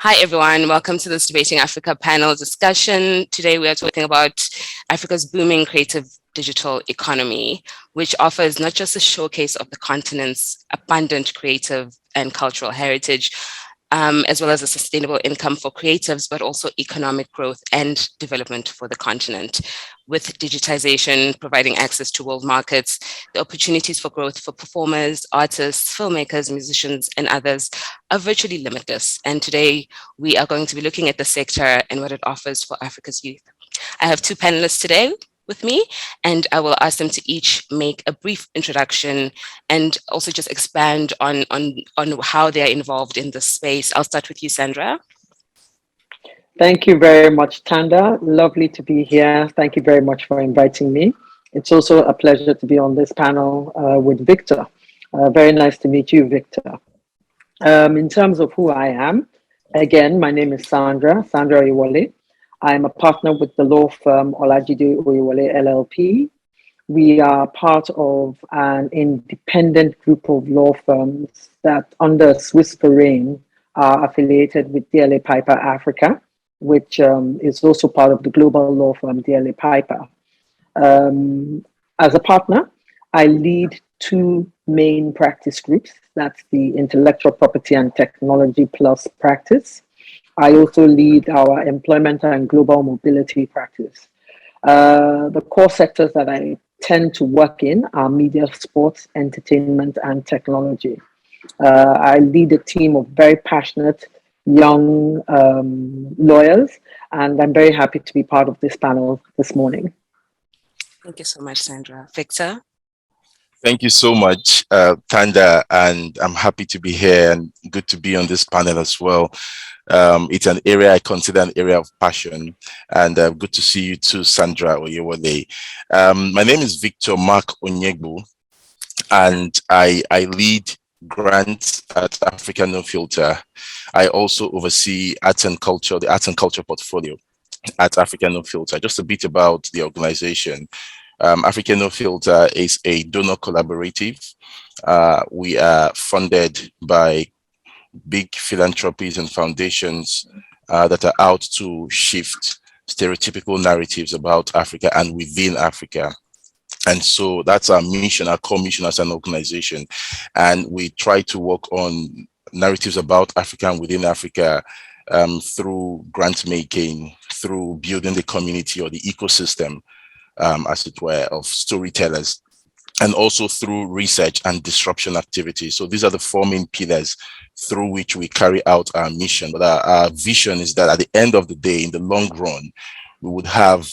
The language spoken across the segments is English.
Hi, everyone. Welcome to this Debating Africa panel discussion. Today, we are talking about Africa's booming creative digital economy, which offers not just a showcase of the continent's abundant creative and cultural heritage, as well as a sustainable income for creatives, but also economic growth and development for the continent. With digitization providing access to world markets, the opportunities for growth for performers, artists, filmmakers, musicians, and others are virtually limitless. And today, we are going to be looking at the sector and what it offers for Africa's youth. I have two panelists today with me, and I will ask them to each make a brief introduction and also just expand on how they are involved in this space. I'll start with you, Sandra. Thank you very much, Tanda. Lovely to be here. Thank you very much for inviting me. It's also a pleasure to be on this panel with Victor. Very nice to meet you, Victor. In terms of who I am, again, my name is Sandra Oyewole. I'm a partner with the law firm Olajide Oyewole LLP. We are part of an independent group of law firms that, under Swiss Foreign, are affiliated with DLA Piper Africa, which is also part of the global law firm DLA Piper. As a partner, I lead two main practice groups. That's the Intellectual Property and Technology Plus practice. I also lead our Employment and Global Mobility practice. The core sectors that I tend to work in are media, sports, entertainment, and technology. I lead a team of very passionate young lawyers, and I'm very happy to be part of this panel this morning. Thank you so much, Sandra. Victor? Thank you so much, Tanda, and I'm happy to be here and good to be on this panel as well. It's an area I consider an area of passion, and good to see you too, Sandra Oyewole. My name is Victor Mark Onyegbu, and I lead grants at Africa No Filter. I also oversee arts and culture, the arts and culture portfolio at Africa No Filter. Just a bit about the organization. Africa No Filter is a donor collaborative. We are funded by big philanthropies and foundations that are out to shift stereotypical narratives about Africa and within Africa. And so that's our mission, our core mission as an organization. And we try to work on narratives about Africa and within Africa through grant making, through building the community or the ecosystem, as it were, of storytellers, and also through research and disruption activities. So these are the four main pillars through which we carry out our mission. But our vision is that at the end of the day, in the long run, we would have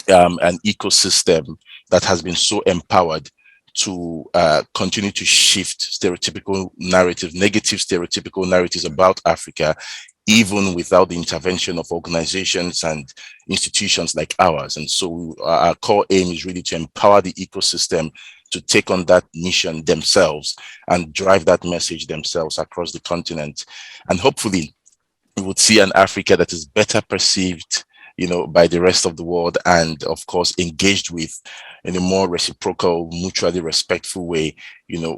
an ecosystem that has been so empowered to continue to shift stereotypical narratives, negative stereotypical narratives about Africa, even without the intervention of organizations and institutions like ours. And so our core aim is really to empower the ecosystem to take on that mission themselves and drive that message themselves across the continent. And hopefully we would see an Africa that is better perceived, by the rest of the world, and of course engaged with in a more reciprocal, mutually respectful way,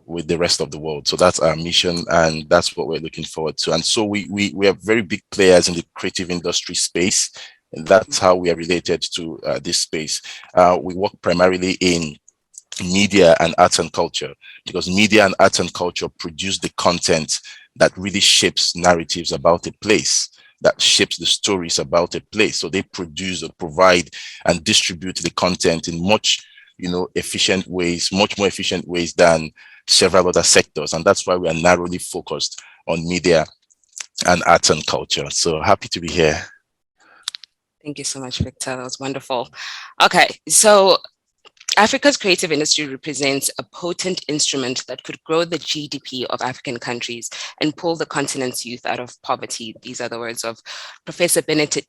with the rest of the world. So that's our mission, and that's what we're looking forward to. And so we are very big players in the creative industry space, and that's how we are related to this space. We work primarily in media and arts and culture, because media and arts and culture produce the content that really shapes narratives about a place, that shapes the stories about a place. So they produce or provide and distribute the content in much, efficient ways, much more efficient ways than several other sectors. And that's why we are narrowly focused on media and arts and culture. So happy to be here. Thank you so much, Victor. That was wonderful. Okay, so Africa's creative industry represents a potent instrument that could grow the GDP of African countries and pull the continent's youth out of poverty. These are the words of Professor Benedict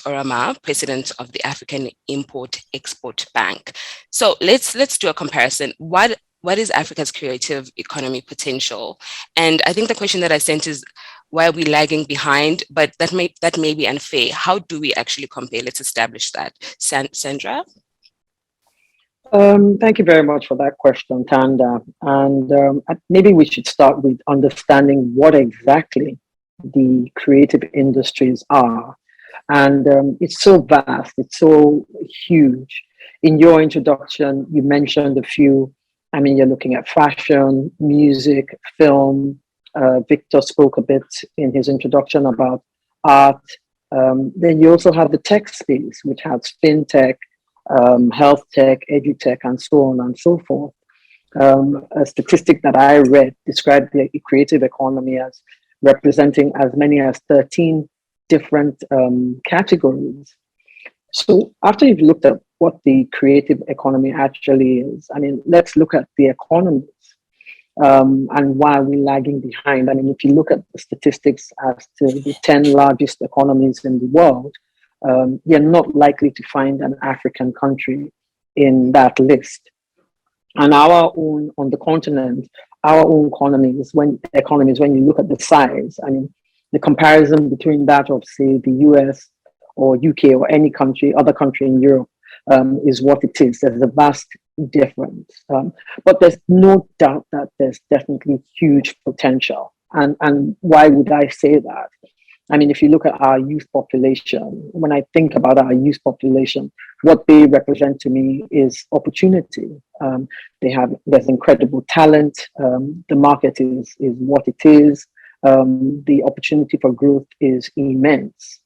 Orama, president of the African Import-Export Bank. So let's do a comparison. What is Africa's creative economy potential? And I think the question that I sent is, why are we lagging behind? But that may be unfair. How do we actually compare? Let's establish that. Sandra? Thank you very much for that question, Tanda. And maybe we should start with understanding what exactly the creative industries are. And it's so vast, it's so huge. In your introduction, you mentioned a few. I mean, you're looking at fashion, music, film. Victor spoke a bit in his introduction about art. Then you also have the tech space, which has fintech, health tech, edutech, and so on and so forth. A statistic that I read described the creative economy as representing as many as 13 different categories. So after you've looked at what the creative economy actually is, I mean, let's look at the economies and why we're lagging behind. I mean, if you look at the statistics as to the 10 largest economies in the world, you're not likely to find an African country in that list. And our own, on the continent, our own economies, when you look at the size, I mean, the comparison between that of, say, the US or UK or any country, other country in Europe, is what it is. There's a vast difference. But there's no doubt that there's definitely huge potential. And why would I say that? I mean, if you look at our youth population, when I think about our youth population, what they represent to me is opportunity. There's incredible talent. The market is what it is. The opportunity for growth is immense.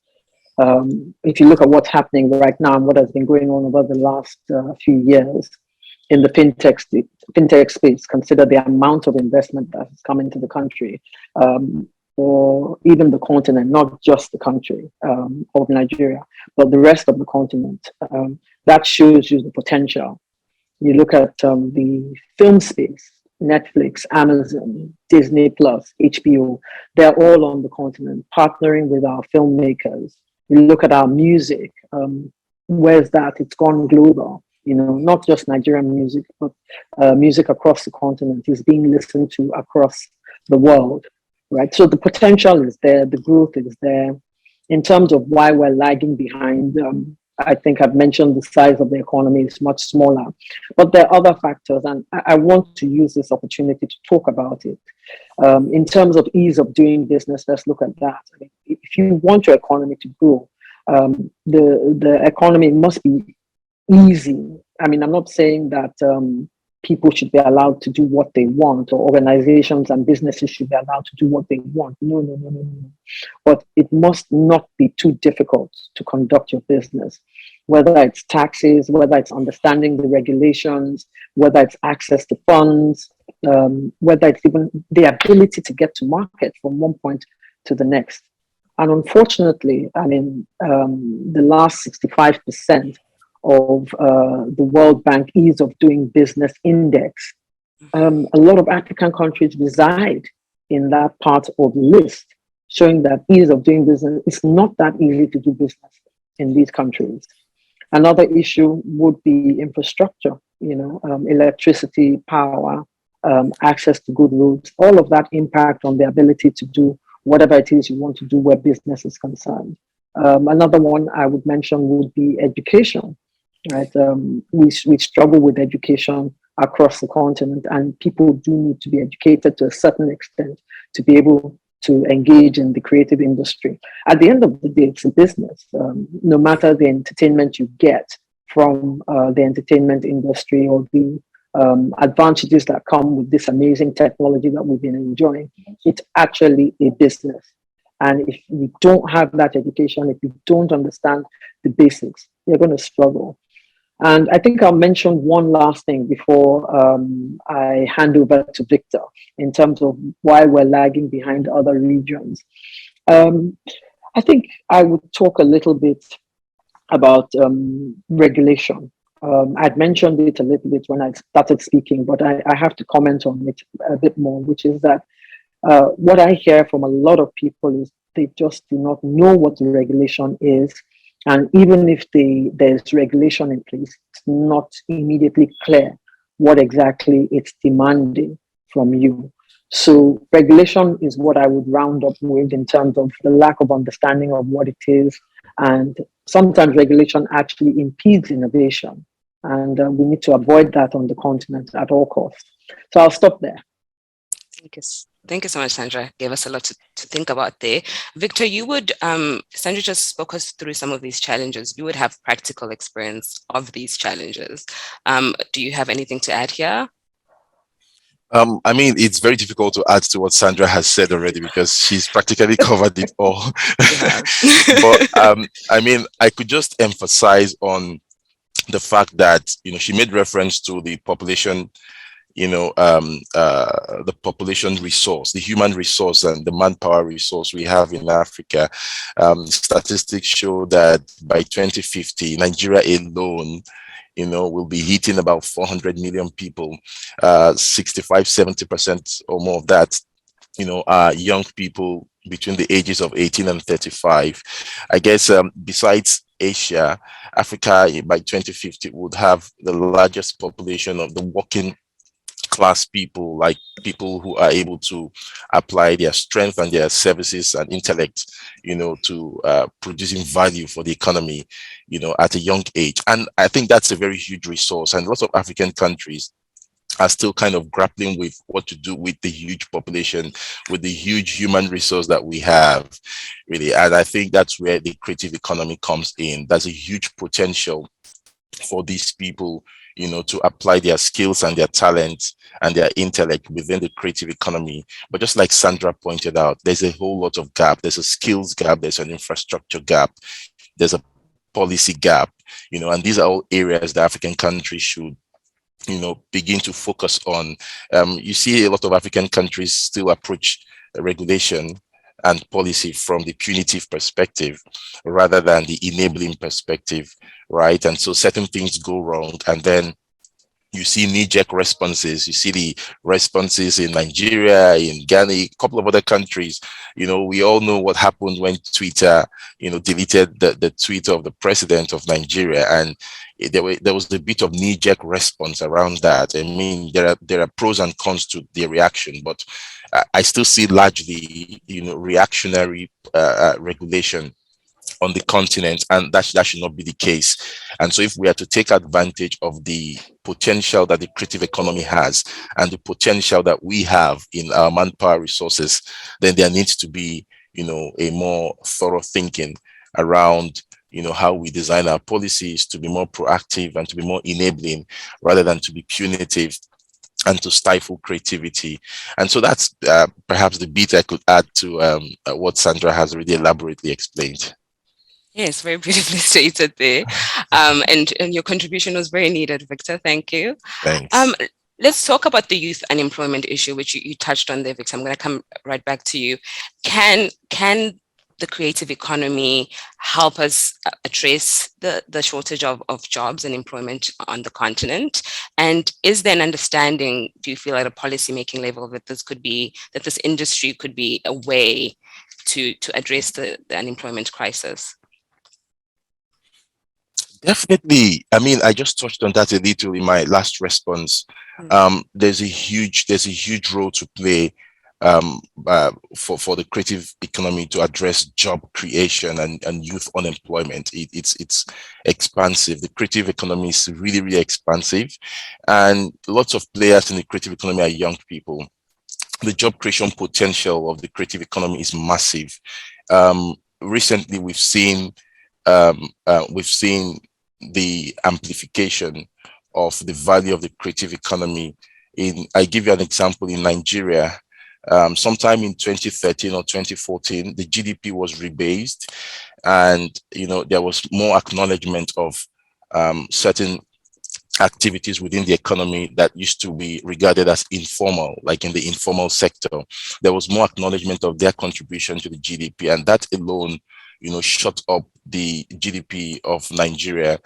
If you look at what's happening right now and what has been going on over the last few years in the fintech space, consider the amount of investment that has come into the country. Or even the continent, not just the country of Nigeria, but the rest of the continent. That shows you the potential. You look at the film space, Netflix, Amazon, Disney Plus, HBO, they're all on the continent, partnering with our filmmakers. You look at our music, where's that? It's gone global. You know, not just Nigerian music, but music across the continent is being listened to across the world. Right. So the potential is there, the growth is there. In terms of why we're lagging behind, I think I've mentioned the size of the economy is much smaller, but there are other factors, and I want to use this opportunity to talk about it. In terms of ease of doing business, let's look at that. I mean, if you want your economy to grow, the economy must be easy. I mean, I'm not saying that people should be allowed to do what they want, or organizations and businesses should be allowed to do what they want. No. But it must not be too difficult to conduct your business, whether it's taxes, whether it's understanding the regulations, whether it's access to funds, whether it's even the ability to get to market from one point to the next. And unfortunately, I mean, the last 65% of the World Bank Ease of Doing Business Index, a lot of African countries reside in that part of the list, showing that ease of doing business is not that easy to do business in these countries. Another issue would be infrastructure, electricity, power, access to good roads, all of that impact on the ability to do whatever it is you want to do where business is concerned. Another one I would mention would be education. Right, we struggle with education across the continent, and people do need to be educated to a certain extent to be able to engage in the creative industry. At the end of the day, it's a business. No matter the entertainment you get from the entertainment industry or the advantages that come with this amazing technology that we've been enjoying, it's actually a business. And if you don't have that education, if you don't understand the basics, you're going to struggle. And I think I'll mention one last thing before I hand over to Victor in terms of why we're lagging behind other regions. I think I would talk a little bit about regulation. I'd mentioned it a little bit when I started speaking, but I have to comment on it a bit more, which is that what I hear from a lot of people is they just do not know what the regulation is. And even if there's regulation in place, it's not immediately clear what exactly it's demanding from you. So regulation is what I would round up with in terms of the lack of understanding of what it is. And sometimes regulation actually impedes innovation. And we need to avoid that on the continent at all costs. So I'll stop there. Thank you so much, Sandra. Gave us a lot to think about there. Victor, you would, Sandra just spoke us through some of these challenges. You would have practical experience of these challenges. Do you have anything to add here? I mean, it's very difficult to add to what Sandra has said already because she's practically covered it all. You have. But I mean, I could just emphasize on the fact that she made reference to the population, the population resource, the human resource, and the manpower resource we have in Africa. Statistics show that by 2050, Nigeria alone will be hitting about 400 million people, 65, 70% or more of that, are young people between the ages of 18 and 35. I guess besides Asia, Africa by 2050 would have the largest population of the working class people, like people who are able to apply their strength and their services and intellect, to producing value for the economy, at a young age. And I think that's a very huge resource. And lots of African countries are still kind of grappling with what to do with the huge population, with the huge human resource that we have, really. And I think that's where the creative economy comes in. There's a huge potential for these people, to apply their skills and their talents and their intellect within the creative economy. But just like Sandra pointed out, there's a whole lot of gap. There's a skills gap, there's an infrastructure gap, there's a policy gap, and these are all areas that African countries should begin to focus on. You see a lot of African countries still approach regulation and policy from the punitive perspective rather than the enabling perspective, right? And so certain things go wrong, and then you see knee-jerk responses. You see the responses in Nigeria, in Ghana, a couple of other countries. We all know what happened when Twitter, deleted the tweet of the president of Nigeria, and there was a bit of knee-jerk response around that. I mean, there are pros and cons to the reaction, but I still see largely, reactionary regulation on the continent, and that should not be the case. And so if we are to take advantage of the potential that the creative economy has and the potential that we have in our manpower resources, then there needs to be, a more thorough thinking around, how we design our policies to be more proactive and to be more enabling rather than to be punitive and to stifle creativity. And so that's perhaps the bit I could add to what Sandra has already elaborately explained. Yes, very beautifully stated there. And your contribution was very needed, Victor. Thank you. Thanks. Let's talk about the youth unemployment issue, which you touched on there, Victor. I'm going to come right back to you. Can the creative economy help us address the shortage of jobs and employment on the continent? And is there an understanding, do you feel at a policy-making level, that this industry could be a way to address the unemployment crisis? Definitely. I mean, I just touched on that a little in my last response. There's a huge role to play for the creative economy to address job creation and youth unemployment. It's expansive. The creative economy is really, really expansive, and lots of players in the creative economy are young people. The job creation potential of the creative economy is massive. Recently, we've seen the amplification of the value of the creative economy. I give you an example. In Nigeria, sometime in 2013 or 2014, the GDP was rebased, and there was more acknowledgement of certain activities within the economy that used to be regarded as informal, like in the informal sector. There was more acknowledgement of their contribution to the GDP, and that alone shot up the GDP of Nigeria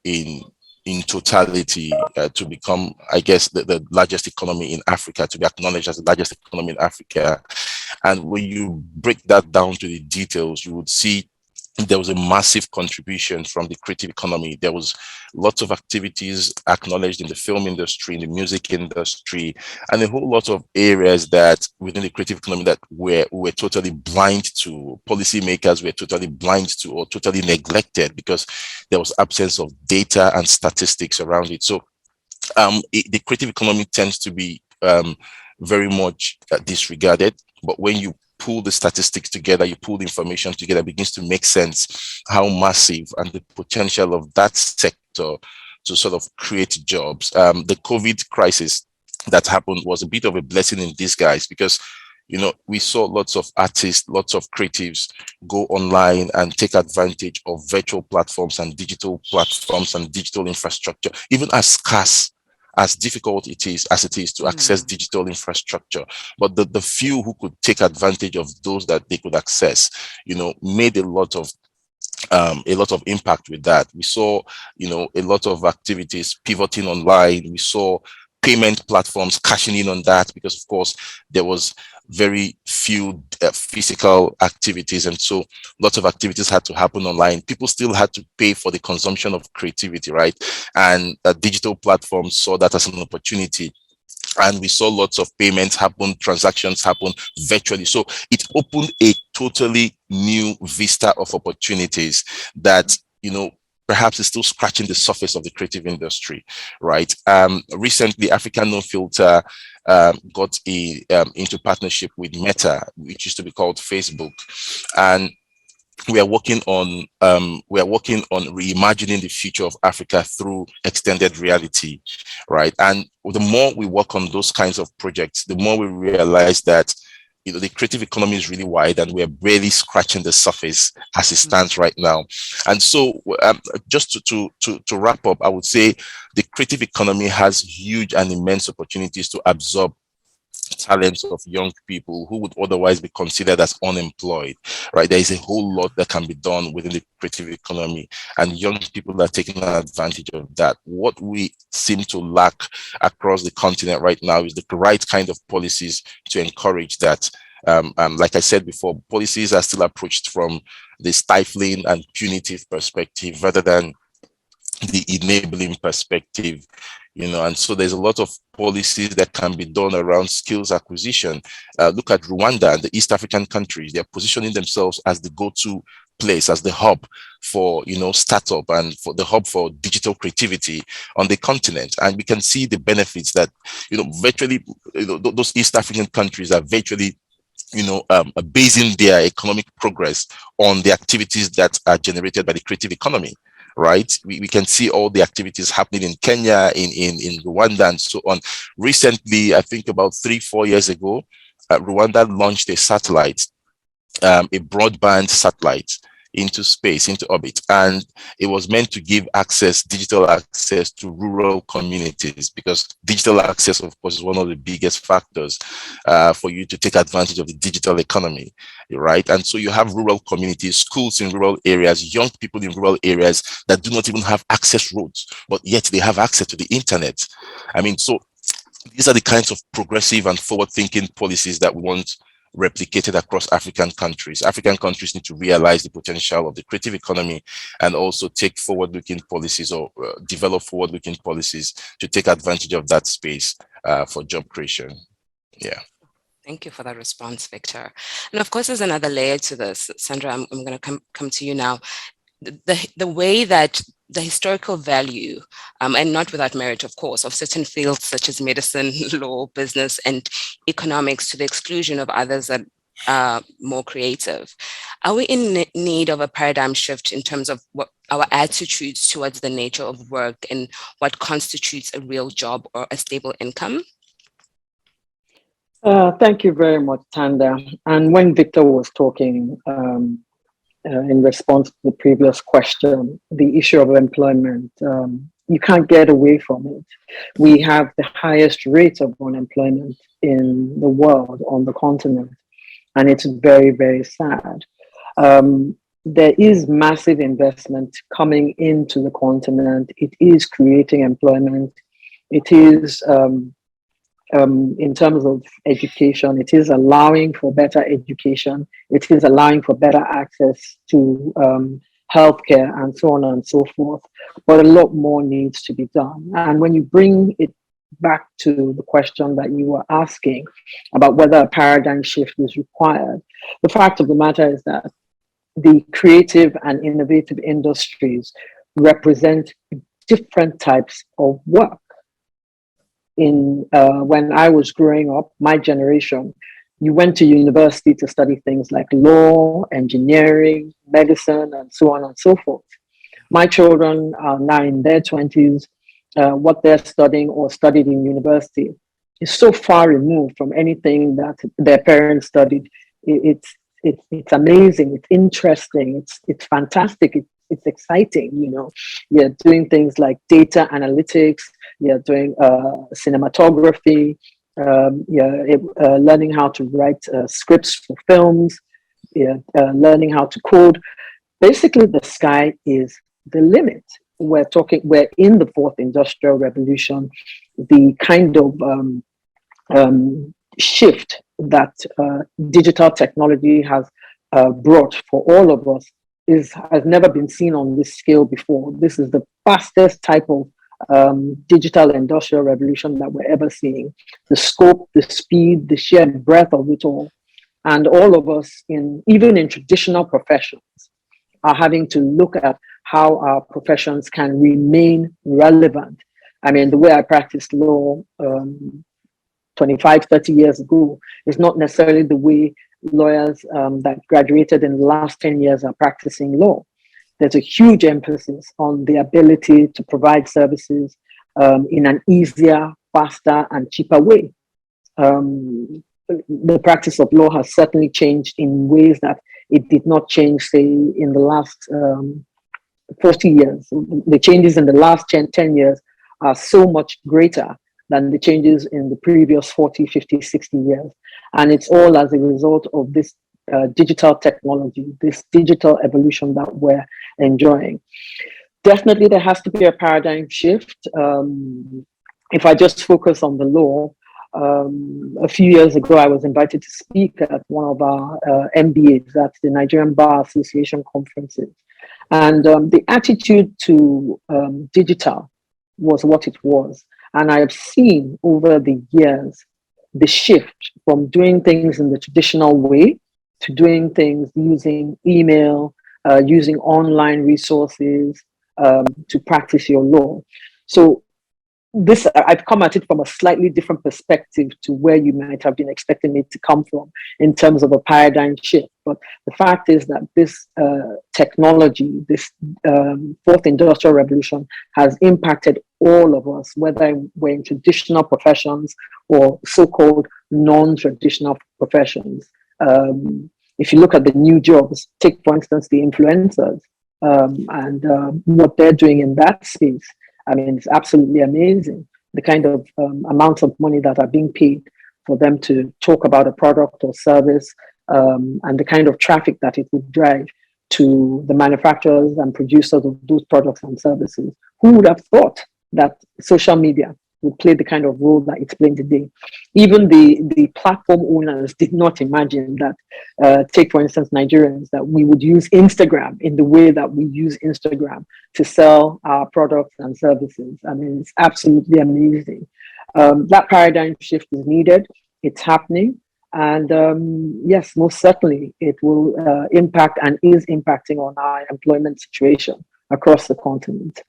in totality to become, I guess, the largest economy in Africa, to be acknowledged as the largest economy in Africa. And when you break that down to the details, you would see there was a massive contribution from the creative economy. There was lots of activities acknowledged in the film industry, in the music industry, and a whole lot of areas that within the creative economy that we're totally blind to. Policymakers were totally blind to or totally neglected because there was absence of data and statistics around it. So the creative economy tends to be very much disregarded. But when you pull the statistics together, you pull the information together, it begins to make sense how massive and the potential of that sector to sort of create jobs. The COVID crisis that happened was a bit of a blessing in disguise, because we saw lots of artists, lots of creatives go online and take advantage of virtual platforms and digital platforms and digital infrastructure, even as scarce, as difficult it is to access digital infrastructure. But the few who could take advantage of those that they could access, made a lot of impact with that. We saw, a lot of activities pivoting online. We saw payment platforms cashing in on that, because of course there was very few physical activities, and so lots of activities had to happen online. People still had to pay for the consumption of creativity, right? And digital platforms saw that as an opportunity, and we saw lots of payments happen, transactions happen virtually. So it opened a totally new vista of opportunities that, perhaps is still scratching the surface of the creative industry, right? Recently, African No Filter got into partnership with Meta, which used to be called Facebook, and we are working on reimagining the future of Africa through extended reality, right? And the more we work on those kinds of projects, the more we realize that the creative economy is really wide, and we're barely scratching the surface as it stands right now. And so, just to wrap up, I would say the creative economy has huge and immense opportunities to absorb talents of young people who would otherwise be considered as unemployed, right? There is a whole lot that can be done within the creative economy, and young people are taking advantage of that. What we seem to lack across the continent right now is the right kind of policies to encourage that. Like I said before, policies are still approached from the stifling and punitive perspective rather than the enabling perspective, and so there's a lot of policies that can be done around skills acquisition. Look at Rwanda and the East African countries. They're positioning themselves as the go-to place, as the hub for, startup, and for the hub for digital creativity on the continent. And we can see the benefits that, virtually, those East African countries are virtually basing their economic progress on the activities that are generated by the creative economy, right? We can see all the activities happening in Kenya, in Rwanda, and so on. Recently, I think about 3-4 years ago, Rwanda launched a satellite, a broadband satellite, into space, into orbit, and it was meant to give digital access to rural communities, because digital access, of course, is one of the biggest factors for you to take advantage of the digital economy, right? And so you have rural communities, schools in rural areas, young people in rural areas that do not even have access roads, but yet they have access to the internet. I mean, so these are the kinds of progressive and forward-thinking policies that we want replicated across African countries. African countries need to realize the potential of the creative economy, and also take forward-looking policies, or develop forward-looking policies to take advantage of that space for job creation. Yeah. Thank you for that response, Victor. And of course, there's another layer to this. Sandra, I'm going to come to you now. The way that the historical value, and not without merit, of course, of certain fields such as medicine, law, business, and economics, to the exclusion of others that are more creative. Are we in need of a paradigm shift in terms of what our attitudes towards the nature of work and what constitutes a real job or a stable income? Thank you very much, Tanda. And when Victor was talking, in response to the previous question, the issue of employment, you can't get away from it. We have the highest rate of unemployment in the world, on the continent, and it's very, very sad. There is massive investment coming into the continent. It is creating employment. It is, in terms of education, it is allowing for better education. It is allowing for better access to healthcare, and so on and so forth. But a lot more needs to be done. And when you bring it back to the question that you were asking about whether a paradigm shift is required, the fact of the matter is that the creative and innovative industries represent different types of work. when I was growing up, my generation, you went to university to study things like law, engineering, medicine, and so on and so forth. My children are now in their 20s. What they're studying or studied in university is so far removed from anything that their parents studied. It's amazing. It's interesting. It's fantastic. It's exciting. You're doing things like data analytics. You're doing cinematography. You're learning how to write scripts for films. You're learning how to code. Basically, the sky is the limit. We're in the fourth industrial revolution. The kind of shift that digital technology has brought for all of us has never been seen on this scale before. This is the fastest type of digital industrial revolution that we're ever seeing. The scope, the speed, the sheer breadth of it all, and all of us, even in traditional professions, are having to look at how our professions can remain relevant. I mean, the way I practiced law 25, 30 years ago is not necessarily the way lawyers that graduated in the last 10 years are practicing law. There's a huge emphasis on the ability to provide services in an easier, faster, and cheaper way. The practice of law has certainly changed in ways that it did not change, say, in the last 40 years. The changes in the last 10 years are so much greater than the changes in the previous 40, 50, 60 years. And it's all as a result of this digital technology, this digital evolution that we're enjoying. Definitely, there has to be a paradigm shift. If I just focus on the law, a few years ago, I was invited to speak at one of our MBAs at the Nigerian Bar Association conferences. And the attitude to digital was what it was. And I've seen over the years the shift from doing things in the traditional way to doing things using email, using online resources to practice your law. So I've come at it from a slightly different perspective to where you might have been expecting it to come from in terms of a paradigm shift. But the fact is that this technology, this fourth industrial revolution, has impacted all of us, whether we're in traditional professions or so-called non-traditional professions. If you look at the new jobs, take for instance the influencers and what they're doing in that space. I mean, it's absolutely amazing, the kind of amounts of money that are being paid for them to talk about a product or service, and the kind of traffic that it would drive to the manufacturers and producers of those products and services. Who would have thought that social media would play the kind of role that it's playing today? Even the platform owners did not imagine that, take for instance, Nigerians, that we would use Instagram in the way that we use Instagram to sell our products and services. I mean, it's absolutely amazing. That paradigm shift is needed. It's happening. And yes, most certainly it will impact and is impacting on our employment situation across the continent.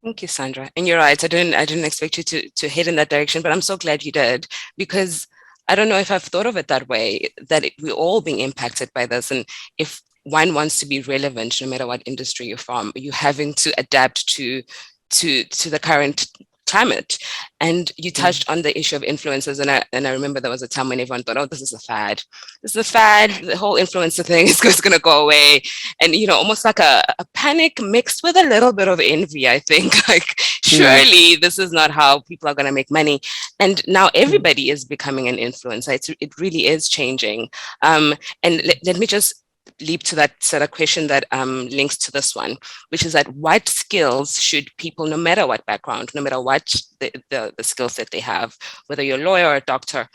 Thank you, Sandra. And you're right. I didn't expect you to head in that direction, but I'm so glad you did, because I don't know if I've thought of it that way, that we're all being impacted by this. And if one wants to be relevant, no matter what industry you're from, you're having to adapt to the current climate. And you touched on the issue of influencers, and I remember there was a time when everyone thought, oh, this is a fad. This is a fad. The whole influencer thing is going to go away. And, almost like a panic mixed with a little bit of envy, I think. Like, surely this is not how people are going to make money. And now everybody is becoming an influencer. It really is changing. And let me just leap to that sort of question that links to this one, which is that what skills should people, no matter what background, no matter what the skill set they have, whether you're a lawyer or a doctor,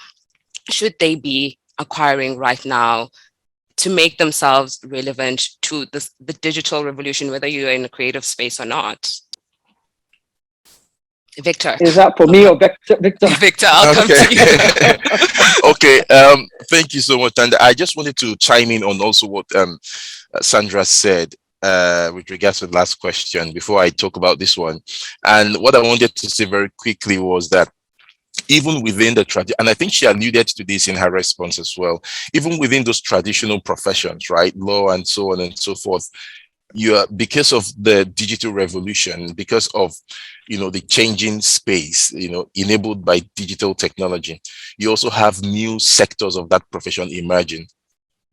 should they be acquiring right now to make themselves relevant to the digital revolution, whether you're in a creative space or not? Victor. Is that for me or Victor? Victor, I'll come to you. Okay. Thank you so much. And I just wanted to chime in on also what Sandra said. with regards to the last question before I talk about this one. And what I wanted to say very quickly was that even within the tradition, and I think she alluded to this in her response as well, even within those traditional professions, right, law and so on and so forth, you are, because of the digital revolution, because of, you know, the changing space, you know, enabled by digital technology, you also have new sectors of that profession emerging.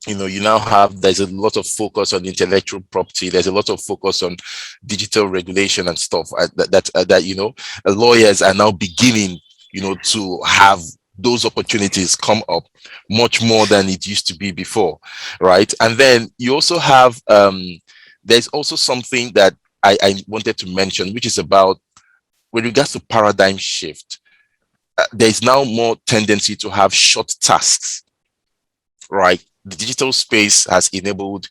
You know, you now have, there's a lot of focus on intellectual property, there's a lot of focus on digital regulation and stuff, that you know, lawyers are now beginning, you know, to have those opportunities come up much more than it used to be before, right? And then you also have there's also something that I wanted to mention, which is about, with regards to paradigm shift, there's now more tendency to have short tasks, right? The digital space has enabled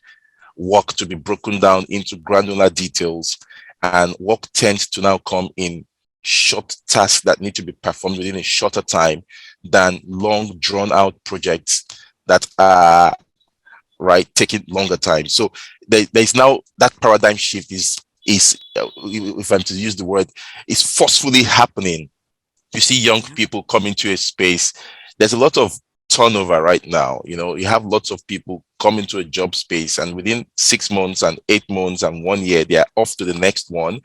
work to be broken down into granular details, and work tends to now come in short tasks that need to be performed within a shorter time than long drawn out projects that are, right, taking longer time. So there's now that paradigm shift is if I'm to use the word, is forcefully happening. You see young people come into a space. There's a lot of turnover right now. You know, you have lots of people come into a job space, and within 6 months and 8 months and 1 year, they are off to the next one,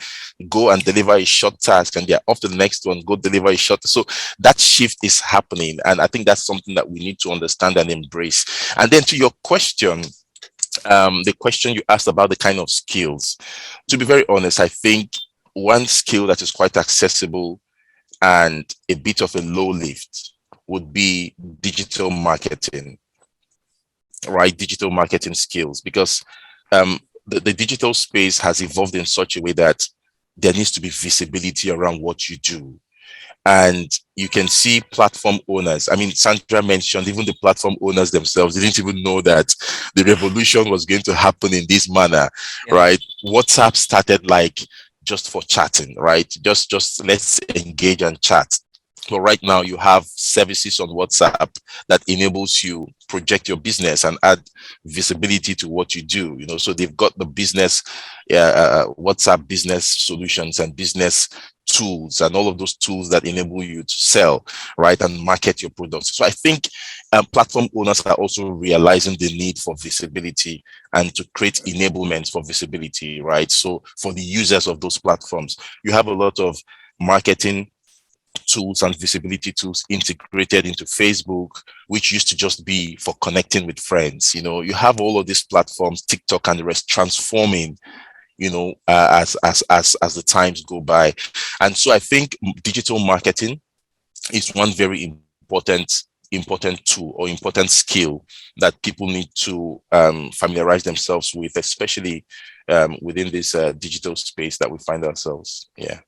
go and deliver a short task, and they're off to the next one, go deliver a short. So that shift is happening. And I think that's something that we need to understand and embrace. And then to your question, the question you asked about the kind of skills, to be very honest, I think one skill that is quite accessible and a bit of a low lift would be digital marketing, right? Digital marketing skills, because the digital space has evolved in such a way that there needs to be visibility around what you do. And you can see platform owners. I mean, Sandra mentioned even the platform owners themselves didn't even know that the revolution was going to happen in this manner, right? WhatsApp started like just for chatting, right? Just let's engage and chat. So right now you have services on WhatsApp that enables you project your business and add visibility to what you do. You know, so they've got the business, WhatsApp business solutions and business tools and all of those tools that enable you to sell, right, and market your products. So I think platform owners are also realizing the need for visibility and to create enablement for visibility, right? So for the users of those platforms, you have a lot of marketing tools and visibility tools integrated into Facebook, which used to just be for connecting with friends. You know, you have all of these platforms, TikTok and the rest, transforming, you know, as the times go by. And so I think digital marketing is one very important tool or important skill that people need to familiarize themselves with, especially within this digital space that we find ourselves. Yeah.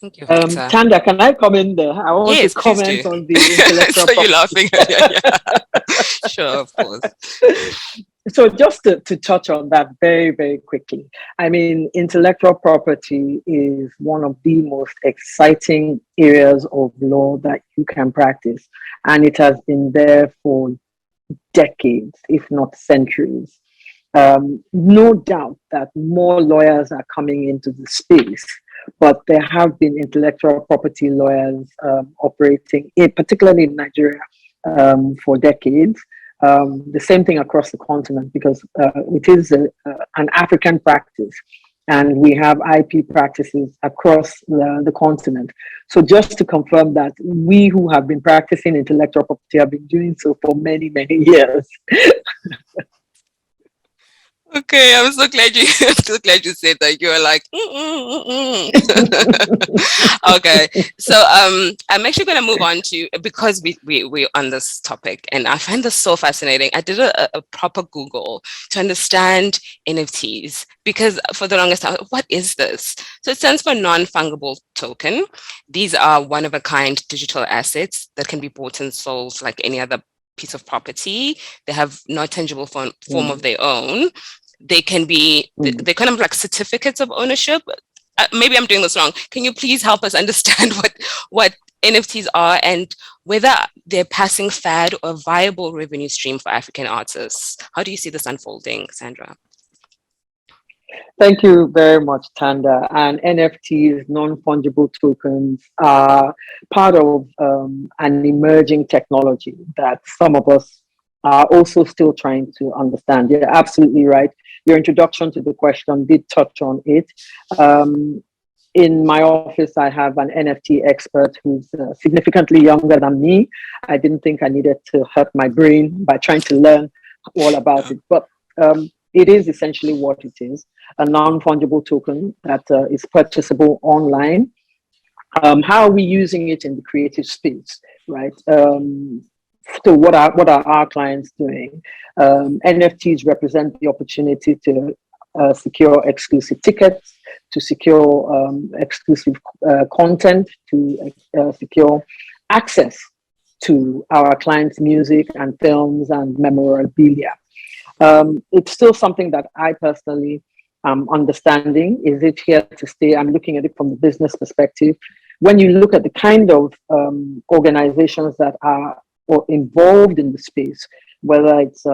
Thank you, Victor. Tanda, can I come in there? I want to Yes, please do. comment on the intellectual So you're property. laughing. Yeah. Sure, of course. So just to touch on that very, very quickly. I mean, intellectual property is one of the most exciting areas of law that you can practice. And it has been there for decades, if not centuries. No doubt that more lawyers are coming into the space, but there have been intellectual property lawyers operating, particularly in Nigeria, for decades. The same thing across the continent, because it is an African practice, and we have IP practices across the continent. So just to confirm that we who have been practicing intellectual property have been doing so for many, many years. Okay, I'm so glad you I'm so glad you said that. You were like, okay. So I'm actually gonna move on to, because we're on this topic and I find this so fascinating. I did a proper Google to understand NFTs, because for the longest time, what is this? So it stands for non-fungible token. These are one of a kind digital assets that can be bought and sold like any other piece of property. They have no tangible form of their own. They can be, they're kind of like certificates of ownership. Maybe I'm doing this wrong. Can you please help us understand what NFTs are and whether they're passing fad or viable revenue stream for African artists? How do you see this unfolding, Sandra? Thank you very much, Tanda. And NFTs, non-fungible tokens, are part of an emerging technology that some of us are also still trying to understand. You're absolutely right. Your introduction to the question did touch on it. Um, in my office, I have an NFT expert who's significantly younger than me. I didn't think I needed to hurt my brain by trying to learn all about it, but it is essentially what it is, a non-fungible token that is purchasable online. How are we using it in the creative space, right? So what are our clients doing? NFTs represent the opportunity to secure exclusive tickets, to secure exclusive content, to secure access to our clients' music and films and memorabilia. It's still something that I personally am understanding. Is it here to stay? I'm looking at it from the business perspective. When you look at the kind of organizations that are or involved in the space, whether it's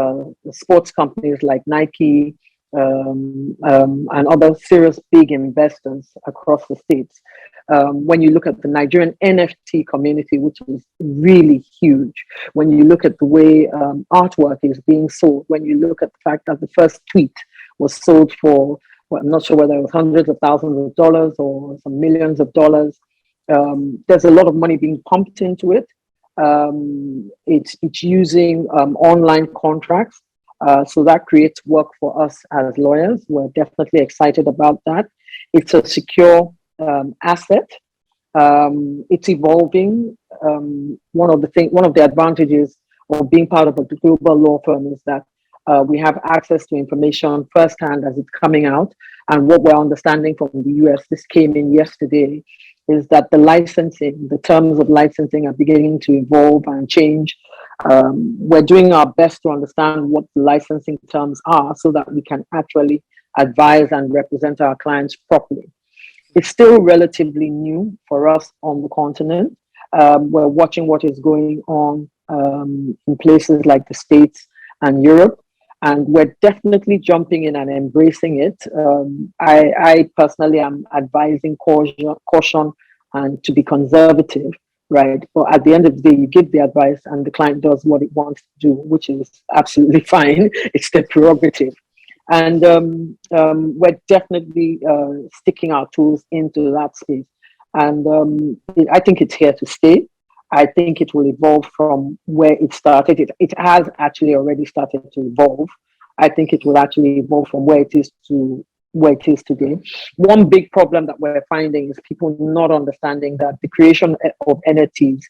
sports companies like Nike and other serious big investors across the states, when you look at the Nigerian NFT community, which is really huge, when you look at the way artwork is being sold, when you look at the fact that the first tweet was sold for, well, I'm not sure whether it was hundreds of thousands of dollars or some millions of dollars. There's a lot of money being pumped into it. It's using online contracts. So that creates work for us as lawyers. We're definitely excited about that. It's a secure asset. It's evolving. One of the advantages of being part of a global law firm is that we have access to information firsthand as it's coming out. And what we're understanding from the US, this came in yesterday, is that the licensing, the terms of licensing are beginning to evolve and change. We're doing our best to understand what the licensing terms are so that we can actually advise and represent our clients properly. It's still relatively new for us on the continent. We're watching what is going on in places like the States and Europe, and we're definitely jumping in and embracing it. I personally am advising caution and to be conservative, right? But at the end of the day, you give the advice and the client does what it wants to do, which is absolutely fine. It's their prerogative. And we're definitely sticking our tools into that space. And I think it's here to stay. I think it will evolve from where it started. It has actually already started to evolve. I think it will actually evolve from where it is to where it is today. One big problem that we're finding is people not understanding that the creation of NFTs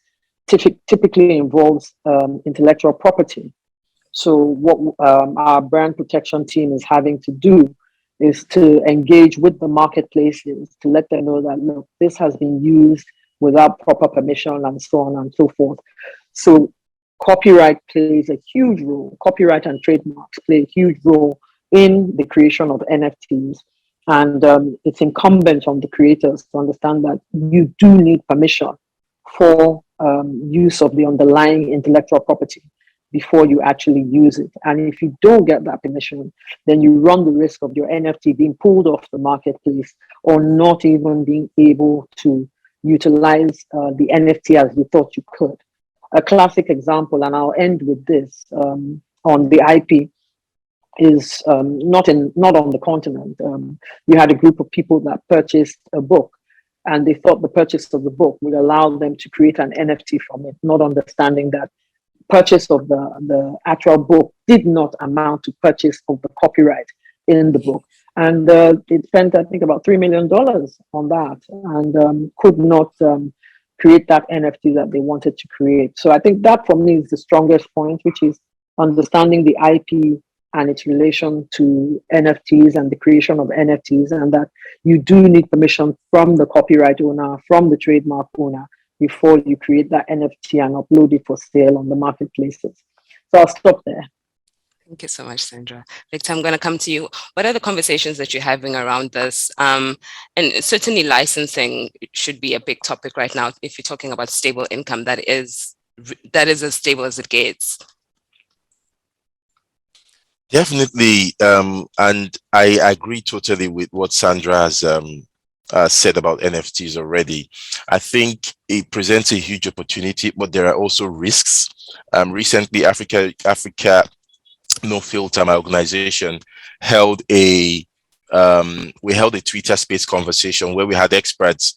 typically involves intellectual property. So what our brand protection team is having to do is to engage with the marketplaces to let them know that, look, this has been used without proper permission and so on and so forth. So copyright plays a huge role. Copyright and trademarks play a huge role in the creation of NFTs. And it's incumbent on the creators to understand that you do need permission for use of the underlying intellectual property before you actually use it. And if you don't get that permission, then you run the risk of your NFT being pulled off the marketplace or not even being able to utilize the NFT as you thought you could. A classic example, and I'll end with this on the IP, is not on the continent. You had a group of people that purchased a book, and they thought the purchase of the book would allow them to create an NFT from it, not understanding that purchase of the actual book did not amount to purchase of the copyright in the book. And they spent, I think, about $3 million on that and could not create that NFT that they wanted to create. So I think that for me is the strongest point, which is understanding the IP and its relation to NFTs and the creation of NFTs, and that you do need permission from the copyright owner, from the trademark owner, before you create that NFT and upload it for sale on the marketplaces. So I'll stop there. Thank you so much, Sandra. Victor, I'm going to come to you. What are the conversations that you're having around this? And certainly licensing should be a big topic right now if you're talking about stable income that is as stable as it gets. Definitely, and I agree totally with what Sandra has said about NFTs already. I think it presents a huge opportunity, but there are also risks. Recently, Africa No Filter, my organization, held a we held a Twitter space conversation where we had experts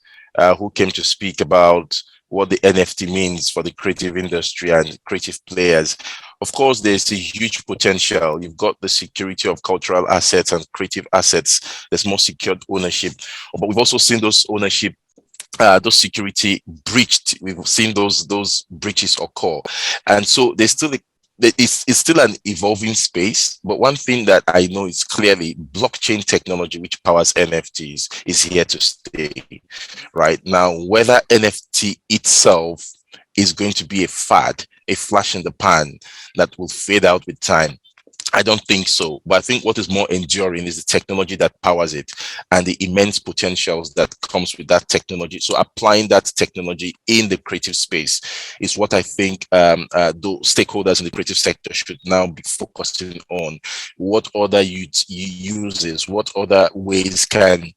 who came to speak about what the NFT means for the creative industry and creative players. Of course, there's a huge potential. You've got the security of cultural assets and creative assets. There's more secured ownership, but we've also seen those security breached. We've seen those breaches occur, and so it's still an evolving space. But one thing that I know is clearly blockchain technology, which powers NFTs, is here to stay. Right now, whether NFT itself is going to be a fad, a flash in the pan that will fade out with time, I don't think so. But I think what is more enduring is the technology that powers it and the immense potentials that comes with that technology. So applying that technology in the creative space is what I think the stakeholders in the creative sector should now be focusing on. What other uses, what other ways can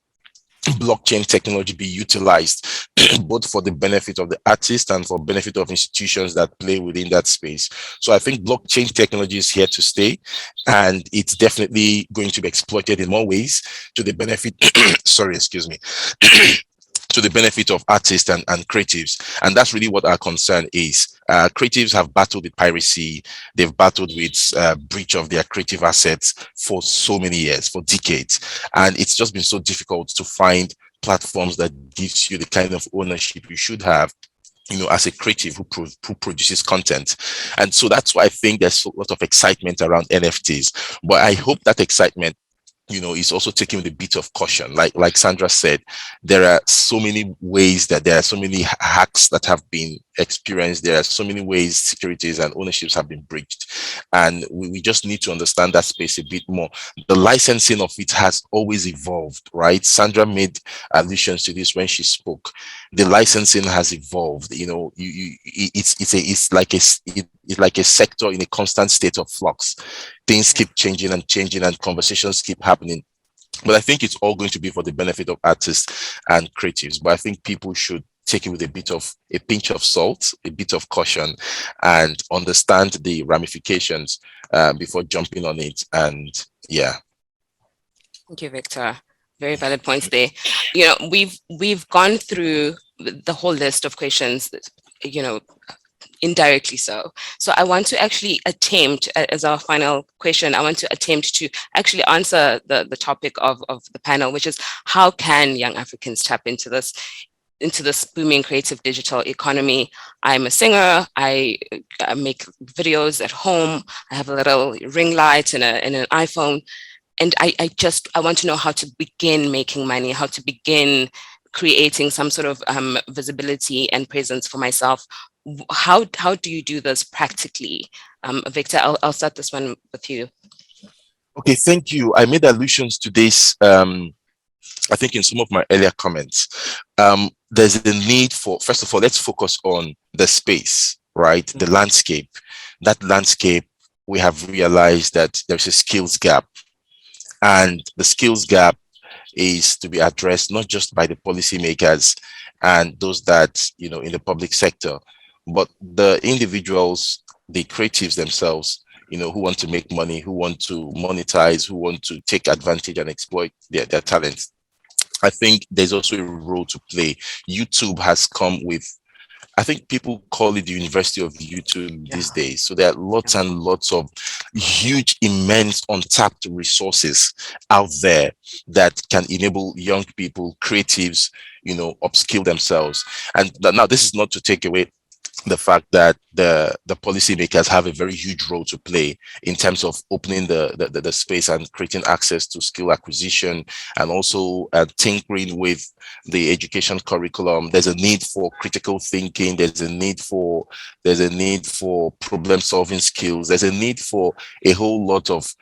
blockchain technology be utilized both for the benefit of the artist and for benefit of institutions that play within that space. So I think blockchain technology is here to stay, and it's definitely going to be exploited in more ways to the benefit sorry, excuse me, to the benefit of artists and creatives. And that's really what our concern is. Creatives have battled with piracy. They've battled with breach of their creative assets for so many years, for decades. And it's just been so difficult to find platforms that gives you the kind of ownership you should have, as a creative who produces content. And so that's why I think there's a lot of excitement around NFTs. But I hope that excitement, is also taken with a bit of caution. Like Sandra said, there are so many ways that there are so many hacks that have been experienced. There are so many ways securities and ownerships have been breached. And we just need to understand that space a bit more. The licensing of it has always evolved, right? Sandra made allusions to this when she spoke. The licensing has evolved. It's like a sector in a constant state of flux. Things keep changing and conversations keep happening. But I think it's all going to be for the benefit of artists and creatives. But I think people should take it with a pinch of salt, a bit of caution, and understand the ramifications before jumping on it. And yeah. Thank you, Victor. Very valid points there. We've gone through the whole list of questions, indirectly so. So I want to actually attempt, as our final question, I want to attempt to actually answer the topic of the panel, which is how can young Africans tap into this booming creative digital economy? I'm a singer. I make videos at home. I have a little ring light and an iPhone. And I want to know how to begin making money, how to begin creating some sort of visibility and presence for myself. How do you do this practically? Victor, I'll start this one with you. Okay, thank you. I made allusions to this, I think, in some of my earlier comments. There's a need for, first of all, let's focus on the space, right? The landscape. That landscape, we have realized that there's a skills gap. And the skills gap is to be addressed not just by the policymakers and those that, in the public sector, but the individuals, the creatives themselves, who want to make money, who want to monetize, who want to take advantage and exploit their talents. I think there's also a role to play. YouTube has come with, I think people call it the University of YouTube these days. So there are lots and lots of huge, immense, untapped resources out there that can enable young people, creatives, upskill themselves. And now this is not to take away the fact that the policymakers have a very huge role to play in terms of opening the space and creating access to skill acquisition, and also tinkering with the education curriculum. There's a need for critical thinking. There's a need for problem solving skills. There's a need for a whole lot of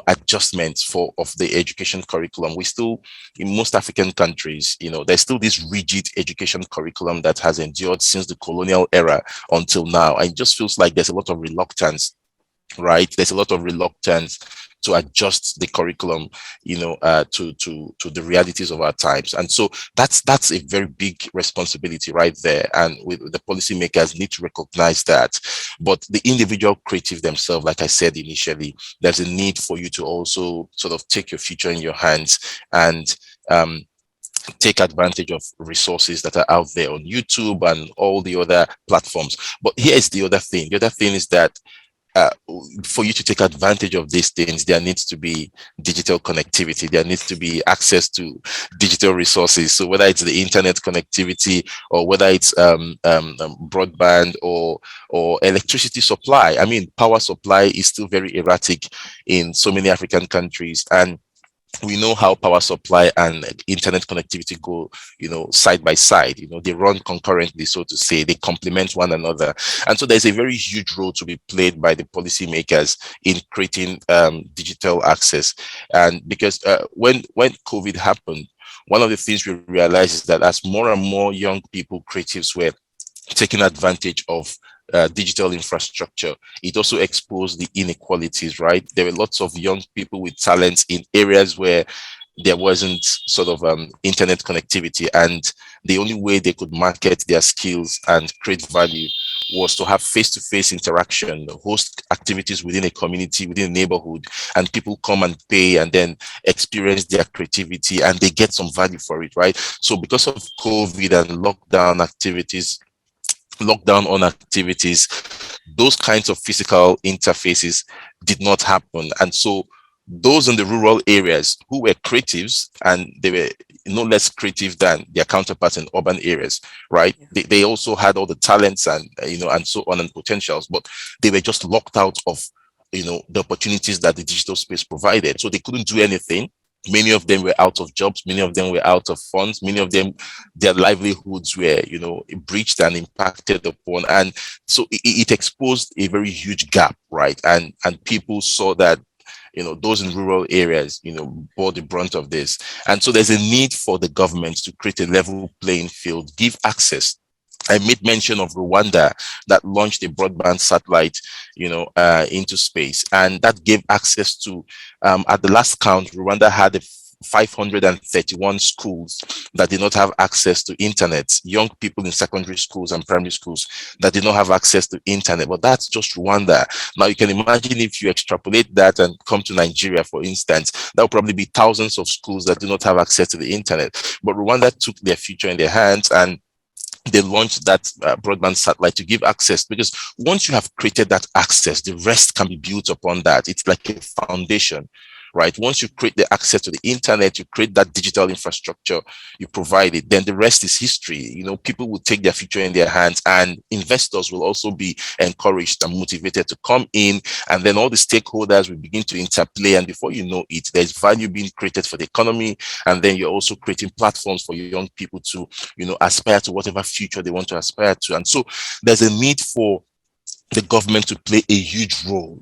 adjustments of the education curriculum. We still, in most African countries, there's still this rigid education curriculum that has endured since the colonial era until now. And it just feels like there's a lot of reluctance, right? There's a lot of reluctance to adjust the curriculum, to the realities of our times. And so that's a very big responsibility right there. And the policymakers need to recognize that. But the individual creative themselves, like I said initially, there's a need for you to also sort of take your future in your hands and um, take advantage of resources that are out there on YouTube and all the other platforms. But here's the other thing. The other thing is that uh, for you to take advantage of these things, there needs to be digital connectivity. There needs to be access to digital resources. So whether it's the internet connectivity or whether it's broadband or electricity supply. I mean, power supply is still very erratic in so many African countries, and we know how power supply and internet connectivity go, side by side. They run concurrently, so to say. They complement one another. And so there's a very huge role to be played by the policymakers in creating digital access. And because when COVID happened, one of the things we realized is that as more and more young people, creatives, were taking advantage of digital infrastructure, it also exposed the inequalities, right? There were lots of young people with talents in areas where there wasn't sort of internet connectivity, and the only way they could market their skills and create value was to have face-to-face interaction, host activities within a community, within a neighborhood, and people come and pay and then experience their creativity and they get some value for it, right? So because of COVID and lockdown on activities, those kinds of physical interfaces did not happen. And so those in the rural areas who were creatives, and they were no less creative than their counterparts in urban areas, right? They also had all the talents and, and so on, and potentials, but they were just locked out of, the opportunities that the digital space provided. So they couldn't do anything. Many of them were out of jobs. Many of them were out of funds. Many of them, their livelihoods were, breached and impacted upon. And so it exposed a very huge gap, right? And people saw that, those in rural areas, bore the brunt of this. And so there's a need for the government to create a level playing field, give access. I made mention of Rwanda that launched a broadband satellite, into space, and that gave access to, at the last count, Rwanda had 531 schools that did not have access to internet, young people in secondary schools and primary schools that did not have access to internet. But that's just Rwanda. Now you can imagine if you extrapolate that and come to Nigeria, for instance, that will probably be thousands of schools that do not have access to the internet. But Rwanda took their future in their hands, and they launched that broadband satellite to give access, because once you have created that access, the rest can be built upon that. It's like a foundation, right? Once you create the access to the internet, you create that digital infrastructure, you provide it, then the rest is history. People will take their future in their hands, and investors will also be encouraged and motivated to come in, and then all the stakeholders will begin to interplay, and before you know it, there's value being created for the economy, and then you're also creating platforms for young people to, aspire to whatever future they want to aspire to. And so there's a need for the government to play a huge role.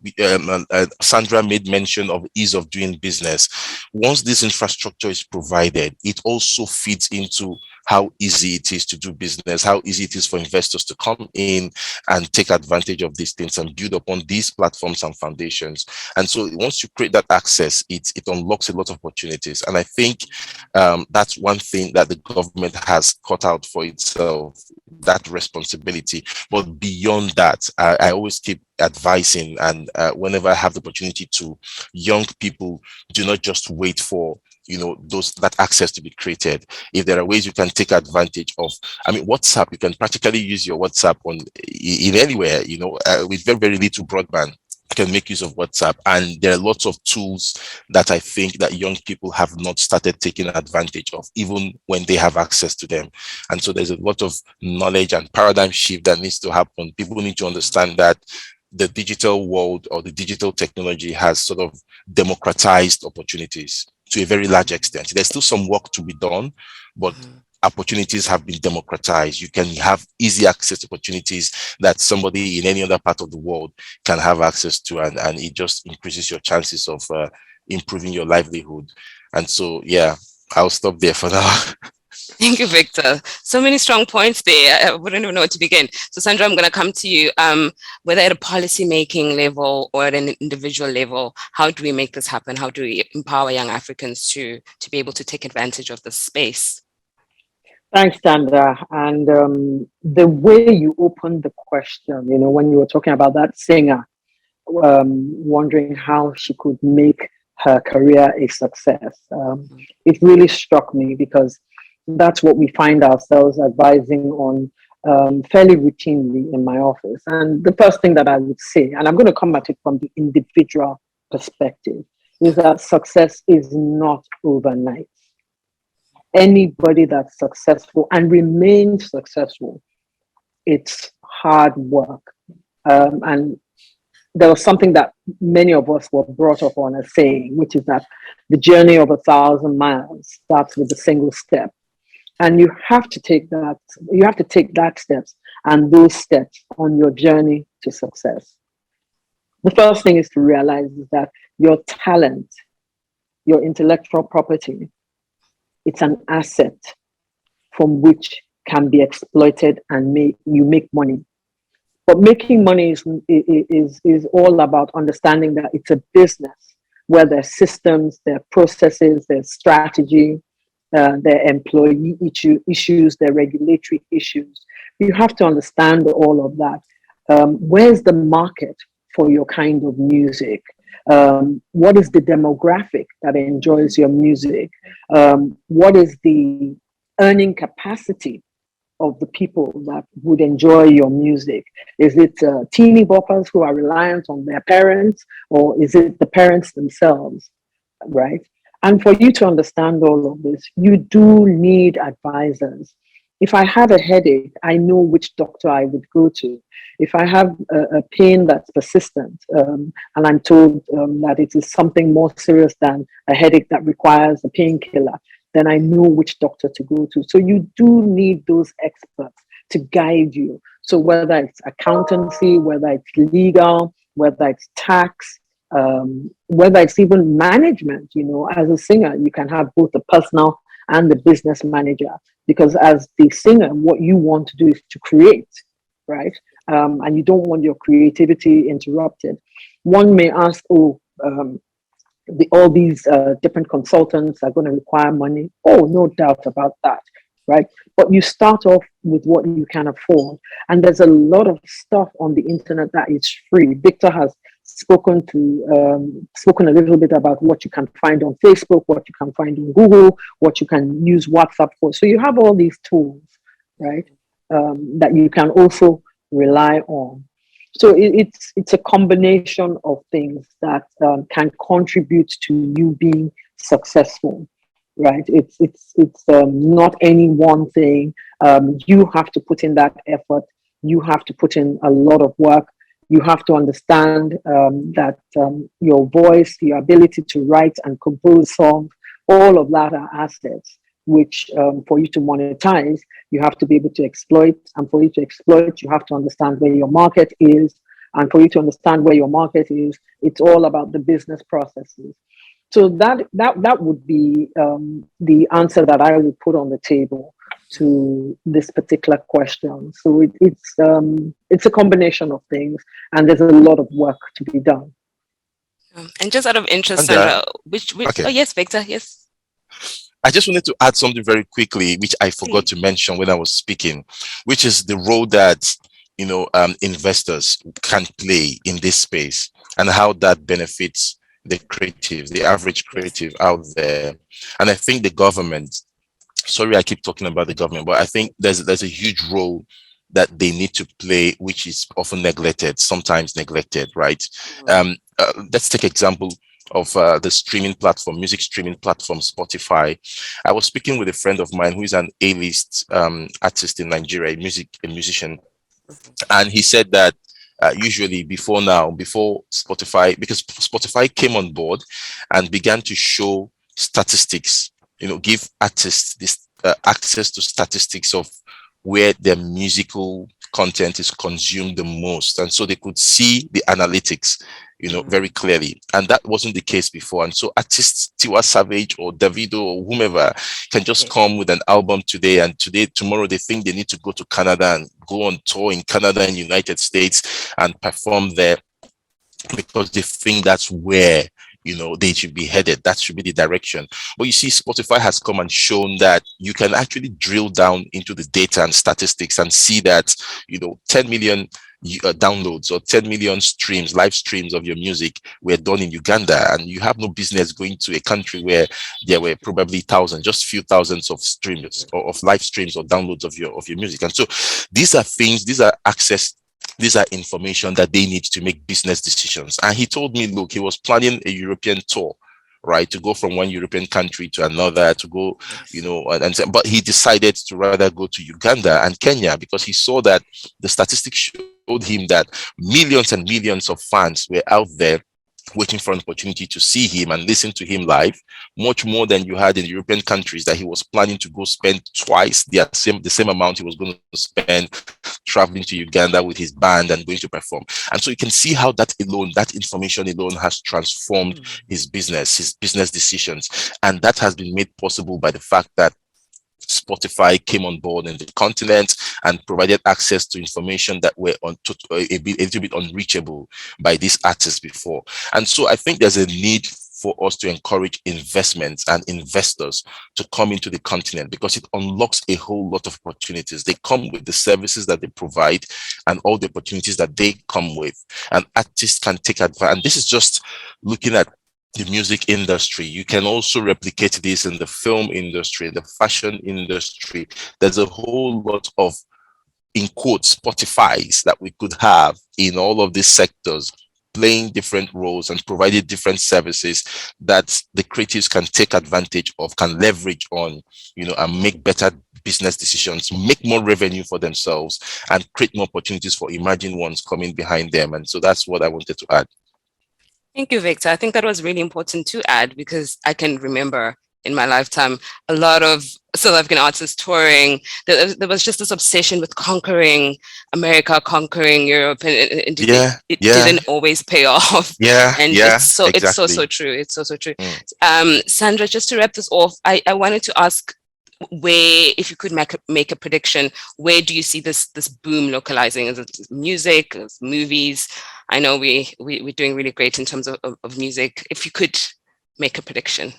Sandra made mention of ease of doing business. Once this infrastructure is provided, it also feeds into how easy it is to do business, how easy it is for investors to come in and take advantage of these things and build upon these platforms and foundations. And so once you create that access, it unlocks a lot of opportunities. And I think that's one thing that the government has cut out for itself, that responsibility. But beyond that, I always keep advising, and whenever I have the opportunity to, young people, do not just wait for that access to be created. If there are ways you can take advantage of, WhatsApp, you can practically use your WhatsApp in anywhere, with very, very little broadband. You can make use of WhatsApp, and there are lots of tools that I think that young people have not started taking advantage of, even when they have access to them. And so there's a lot of knowledge and paradigm shift that needs to happen. People need to understand that the digital world or the digital technology has sort of democratized opportunities to a very large extent. There's still some work to be done, but opportunities have been democratized. You can have easy access to opportunities that somebody in any other part of the world can have access to, and it just increases your chances of improving your livelihood. And so, yeah, I'll stop there for now. Thank you, Victor. So many strong points there. I wouldn't even know where to begin. So, Sandra, I'm going to come to you. Whether at a policy-making level or at an individual level, how do we make this happen? How do we empower young Africans to be able to take advantage of this space? Thanks, Tanda. And the way you opened the question, when you were talking about that singer, wondering how she could make her career a success, it really struck me because that's what we find ourselves advising on fairly routinely in my office. And the first thing that I would say, and I'm going to come at it from the individual perspective, is that success is not overnight. Anybody that's successful and remains successful, it's hard work. And there was something that many of us were brought up on as saying, which is that the journey of 1,000 miles starts with a single step. And you have to take that steps and those steps on your journey to success. The first thing is to realize is that your talent, your intellectual property, it's an asset from which can be exploited and you make money. But making money is all about understanding that it's a business where there's systems, there are processes, there's strategy, their employee issues, their regulatory issues. You have to understand all of that. Where's the market for your kind of music? What is the demographic that enjoys your music? What is the earning capacity of the people that would enjoy your music? Is it teeny boppers who are reliant on their parents, or is it the parents themselves, right? And for you to understand all of this, you do need advisors. If I have a headache, I know which doctor I would go to. If I have a pain that's persistent, and I'm told that it is something more serious than a headache that requires a painkiller, then I know which doctor to go to. So you do need those experts to guide you. So whether it's accountancy, whether it's legal, whether it's tax, whether it's even management, as a singer, you can have both the personal and the business manager, because as the singer, what you want to do is to create, right? And you don't want your creativity interrupted. One may ask, all these different consultants are going to require money. Oh, no doubt about that, right? But you start off with what you can afford. And there's a lot of stuff on the internet that is free. Victor has spoken a little bit about what you can find on Facebook, what you can find on Google, what you can use WhatsApp for. So you have all these tools, right, that you can also rely on. So it's a combination of things that can contribute to you being successful, right? It's not any one thing. You have to put in that effort. You have to put in a lot of work. You have to understand that your voice, your ability to write and compose songs, all of that are assets, which for you to monetize, you have to be able to exploit. And for you to exploit, you have to understand where your market is. And for you to understand where your market is, it's all about the business processes. So that would be the answer that I would put on the table to this particular question. So it's a combination of things, and there's a lot of work to be done. And just out of interest, And Sandra, which okay. oh yes, Victor, yes. I just wanted to add something very quickly, which I forgot See. to mention when I was speaking, which is the role that investors can play in this space and how that benefits the creative, the average creative out there. And I think the government, sorry, I keep talking about the government, but I think there's a huge role that they need to play, which is often neglected, sometimes neglected, right? Let's take example of the streaming platform, music streaming platform, Spotify. I was speaking with a friend of mine who is an A-list artist in Nigeria, a musician, and he said that usually before Spotify, because Spotify came on board and began to show statistics, give artists this access to statistics of where their musical content is consumed the most. And so they could see the analytics, very clearly. And that wasn't the case before. And so artists, Tiwa Savage or Davido or whomever, can just come with an album today, and tomorrow they think they need to go to Canada and go on tour in Canada and United States and perform there, because they think that's where they should be headed. That should be the direction. But you see, Spotify has come and shown that you can actually drill down into the data and statistics and see that 10 million downloads or 10 million streams, live streams of your music were done in Uganda, and you have no business going to a country where there were probably just few thousands of streams or of live streams or downloads of your music. And so these are things, these are information that they need to make business decisions. And he told me, look, he was planning a European tour, right, to go from one European country to another, to go, but he decided to rather go to Uganda and Kenya, because he saw that the statistics showed him that millions and millions of fans were out there waiting for an opportunity to see him and listen to him live, much more than you had in European countries that he was planning to go spend twice the same amount he was going to spend traveling to Uganda with his band and going to perform. And so you can see how that information alone has transformed his business decisions. And that has been made possible by the fact that Spotify came on board in the continent and provided access to information that were a little bit unreachable by these artists before. And so I think there's a need for us to encourage investments and investors to come into the continent, because it unlocks a whole lot of opportunities. They come with the services that they provide and all the opportunities that they come with, and artists can take advantage. And this is just looking at the music industry. You can also replicate this in the film industry, the fashion industry. There's a whole lot of, in quotes, Spotifys that we could have in all of these sectors, playing different roles and providing different services that the creatives can take advantage of, can leverage on, and make better business decisions, make more revenue for themselves, and create more opportunities for emerging ones coming behind them. And so that's what I wanted to add. Thank you, Victor. I think that was really important to add, because I can remember in my lifetime a lot of South African artists touring. There was just this obsession with conquering America, conquering Europe, and it didn't always pay off. It's so true. It's so true. Sandra, just to wrap this off, I wanted to ask, where, if you could make a prediction, where do you see this boom localizing? Is it music, is it movies? I know we're doing really great in terms of music. If you could make a prediction.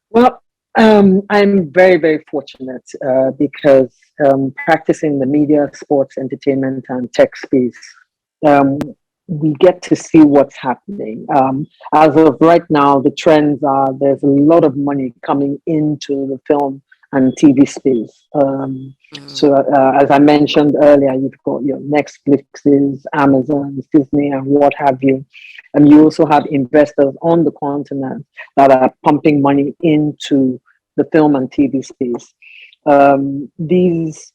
Well, I'm very, very fortunate because practicing the media, sports, entertainment, and tech space, we get to see what's happening. As of right now, the trends are there's a lot of money coming into the film and TV space. So as I mentioned earlier, you've got your Netflixes, Amazon, Disney, and what have you. And you also have investors on the continent that are pumping money into the film and TV space. These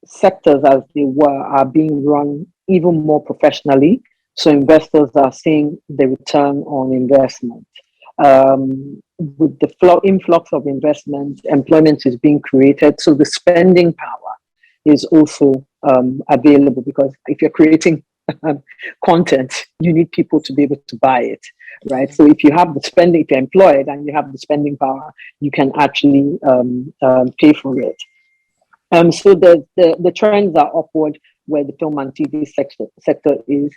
sectors, as they were, are being run even more professionally. So investors are seeing the return on investment. With the influx of investment, employment is being created. So the spending power is also available, because if you're creating content, you need people to be able to buy it, right? So if you have the spending, if you're employed and you have the spending power, you can actually pay for it. So the trends are upward where the film and TV sector is.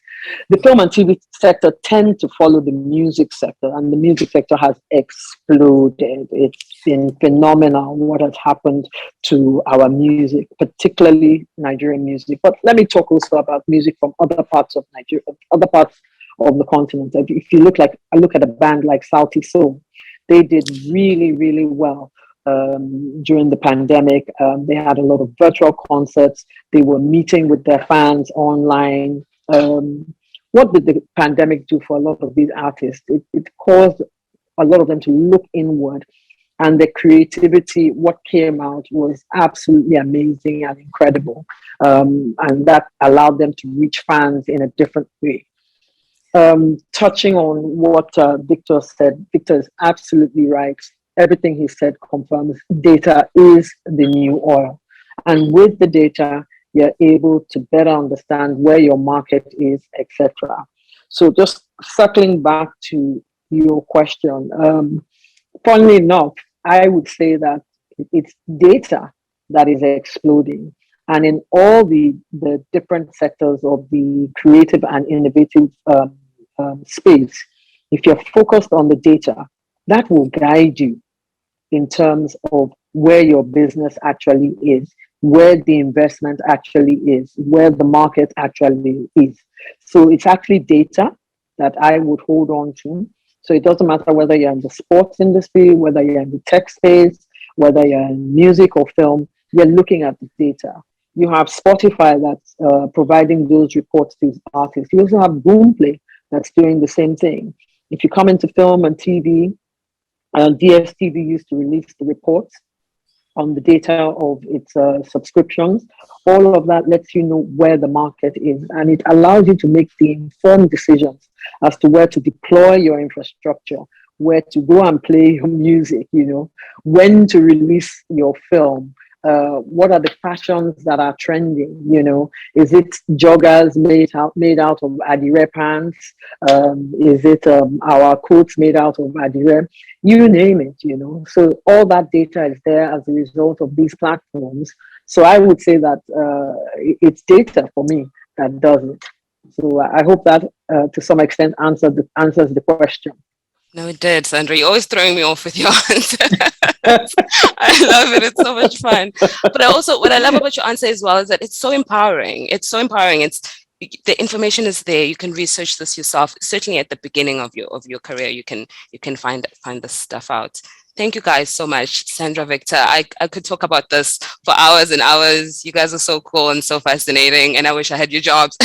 The film and TV sector tend to follow the music sector, and the music sector has exploded. It's been phenomenal what has happened to our music, particularly Nigerian music. But let me talk also about music from other parts of Nigeria, other parts of the continent. If you look at a band like Sauti Soul, they did really, really well. During the pandemic, they had a lot of virtual concerts. They were meeting with their fans online. What did the pandemic do for a lot of these artists? It caused a lot of them to look inward, and the creativity, what came out was absolutely amazing and incredible. And that allowed them to reach fans in a different way. Touching on what Victor said, Victor is absolutely right. Everything he said confirms data is the new oil. And with the data, you're able to better understand where your market is, etc. So just circling back to your question, funnily enough, I would say that it's data that is exploding. And in all the different sectors of the creative and innovative space, if you're focused on the data, that will guide you in terms of where your business actually is, where the investment actually is, where the market actually is. So it's actually data that I would hold on to. So it doesn't matter whether you're in the sports industry, whether you're in the tech space, whether you're in music or film, you're looking at the data. You have Spotify that's providing those reports to artists. You also have Boomplay that's doing the same thing. If you come into film and TV, DSTV used to release the reports on the data of its subscriptions. All of that lets you know where the market is, and it allows you to make the informed decisions as to where to deploy your infrastructure, where to go and play your music, when to release your film. What are the fashions that are trending? Is it joggers made out of adire pants? Is it our coats made out of adire? You name it. So all that data is there as a result of these platforms. So I would say that it's data for me that does it. So I hope that to some extent answers the question. No, it did, Sandra. You're always throwing me off with your answer. I love it. It's so much fun. But what I love about your answer as well is that it's so empowering. It's so empowering. The information is there. You can research this yourself. Certainly at the beginning of your career, you can find this stuff out. Thank you guys so much, Sandra, Victor. I could talk about this for hours and hours. You guys are so cool and so fascinating, and I wish I had your jobs.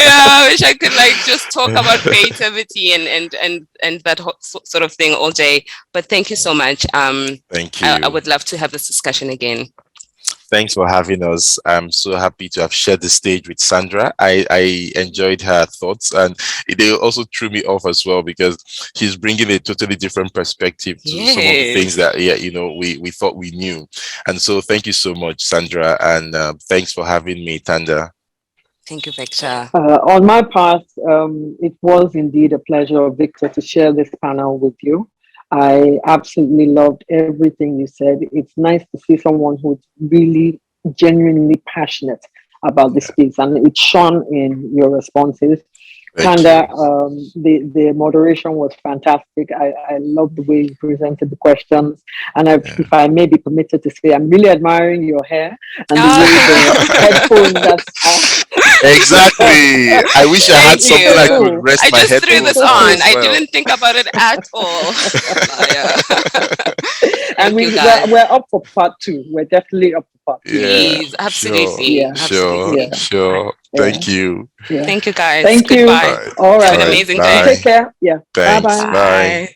I wish I could just talk about creativity and that sort of thing all day. But thank you so much. Thank you. I would love to have this discussion again. Thanks for having us. I'm so happy to have shared the stage with Sandra. I enjoyed her thoughts, and they also threw me off as well because she's bringing a totally different perspective to some of the things that we thought we knew. And so thank you so much, Sandra, and thanks for having me, Tanda. Thank you, Victor. On my part, it was indeed a pleasure, Victor, to share this panel with you. I absolutely loved everything you said. It's nice to see someone who's really genuinely passionate about this space, and it shone in your responses. Tanda, the moderation was fantastic. I love the way you presented the questions. And if I may be permitted to say, I'm really admiring your hair and the way the headphones that's Exactly. I wish I had something I could rest my head. I just threw this on. I didn't think about it at all. And we're up for part 2. We're definitely up for part 2. Please, absolutely. Sure. Thank you. Thank you, guys. Thank you. Goodbye. All right. Have an amazing day. Take care. Yeah. Thanks. Bye-bye. Bye.